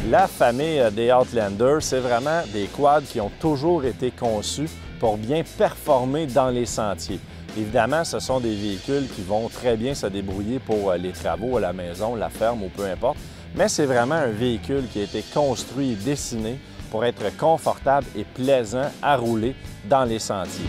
La famille des Outlander, c'est vraiment des quads qui ont toujours été conçus pour bien performer dans les sentiers. Évidemment, ce sont des véhicules qui vont très bien se débrouiller pour les travaux à la maison, la ferme ou peu importe, mais c'est vraiment un véhicule qui a été construit et dessiné pour être confortable et plaisant à rouler dans les sentiers.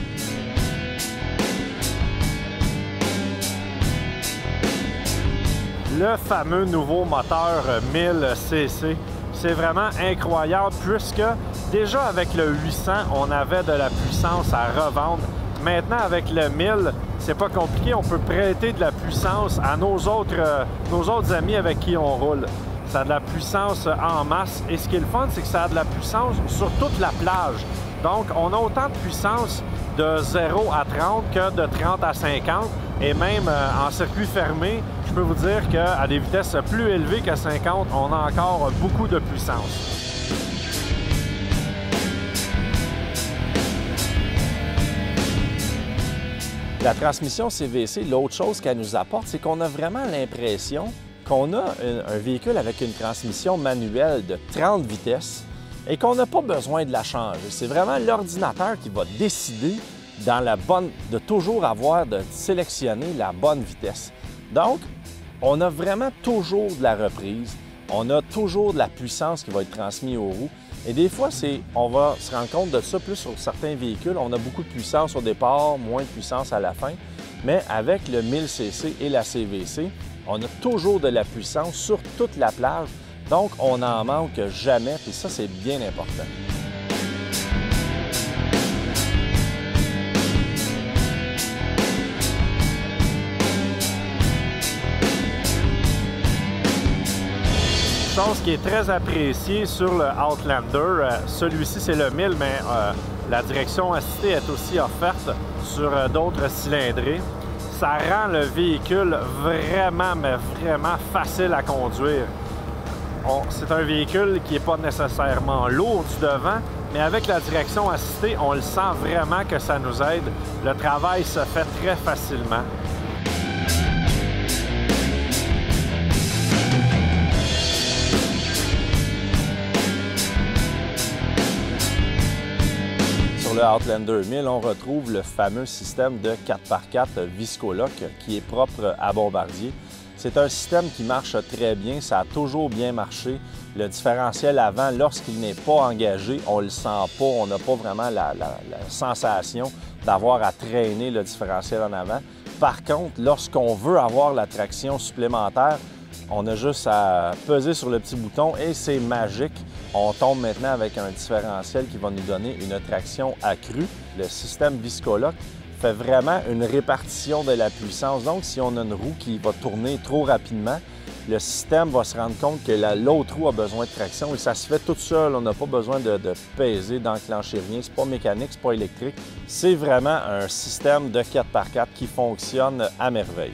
Le fameux nouveau moteur 1000 cc, c'est vraiment incroyable puisque déjà avec le 800, on avait de la puissance à revendre. Maintenant, avec le 1000, c'est pas compliqué, on peut prêter de la puissance à nos autres amis avec qui on roule. Ça a de la puissance en masse et ce qui est le fun, c'est que ça a de la puissance sur toute la plage. Donc, on a autant de puissance de 0 à 30 que de 30 à 50 et même en circuit fermé, je peux vous dire qu'à des vitesses plus élevées que 50, on a encore beaucoup de puissance. La transmission CVC, l'autre chose qu'elle nous apporte, c'est qu'on a vraiment l'impression qu'on a un véhicule avec une transmission manuelle de 30 vitesses et qu'on n'a pas besoin de la changer. C'est vraiment l'ordinateur qui va décider de toujours de sélectionner la bonne vitesse. Donc, on a vraiment toujours de la reprise, on a toujours de la puissance qui va être transmise aux roues. Et des fois, on va se rendre compte de ça plus sur certains véhicules. On a beaucoup de puissance au départ, moins de puissance à la fin. Mais avec le 1000 cc et la CVC, on a toujours de la puissance sur toute la plage. Donc, on n'en manque jamais. Puis ça, c'est bien important. Chose qui est très appréciée sur le Outlander, celui-ci c'est le 1000, mais la direction assistée est aussi offerte sur d'autres cylindrées. Ça rend le véhicule vraiment, mais vraiment facile à conduire. C'est un véhicule qui n'est pas nécessairement lourd du devant, mais avec la direction assistée, on le sent vraiment que ça nous aide. Le travail se fait très facilement. Sur le Outlander 1000, on retrouve le fameux système de 4x4 Viscoloc qui est propre à Bombardier. C'est un système qui marche très bien, ça a toujours bien marché. Le différentiel avant, lorsqu'il n'est pas engagé, on ne le sent pas, on n'a pas vraiment la sensation d'avoir à traîner le différentiel en avant. Par contre, lorsqu'on veut avoir la traction supplémentaire, on a juste à peser sur le petit bouton et c'est magique. On tombe maintenant avec un différentiel qui va nous donner une traction accrue. Le système Viscoloc fait vraiment une répartition de la puissance. Donc, si on a une roue qui va tourner trop rapidement, le système va se rendre compte que l'autre roue a besoin de traction et ça se fait tout seul. On n'a pas besoin de peser, d'enclencher rien. C'est pas mécanique, c'est pas électrique. C'est vraiment un système de 4x4 qui fonctionne à merveille.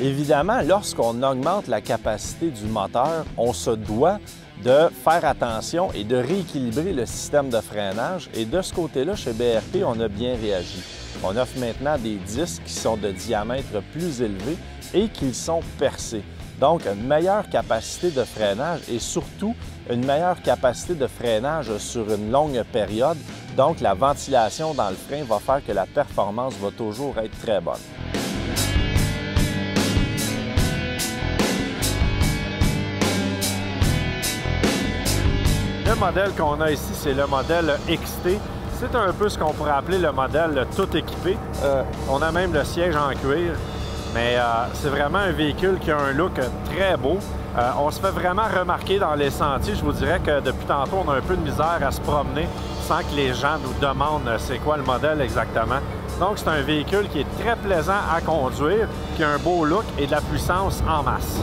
Évidemment, lorsqu'on augmente la capacité du moteur, on se doit de faire attention et de rééquilibrer le système de freinage. Et de ce côté-là, chez BRP, on a bien réagi. On offre maintenant des disques qui sont de diamètre plus élevé et qui sont percés. Donc, une meilleure capacité de freinage et surtout une meilleure capacité de freinage sur une longue période. Donc, la ventilation dans le frein va faire que la performance va toujours être très bonne. Le modèle qu'on a ici, c'est le modèle XT. C'est un peu ce qu'on pourrait appeler le modèle tout équipé. On a même le siège en cuir, mais c'est vraiment un véhicule qui a un look très beau. On se fait vraiment remarquer dans les sentiers. Je vous dirais que depuis tantôt, on a un peu de misère à se promener sans que les gens nous demandent c'est quoi le modèle exactement. Donc, c'est un véhicule qui est très plaisant à conduire, qui a un beau look et de la puissance en masse.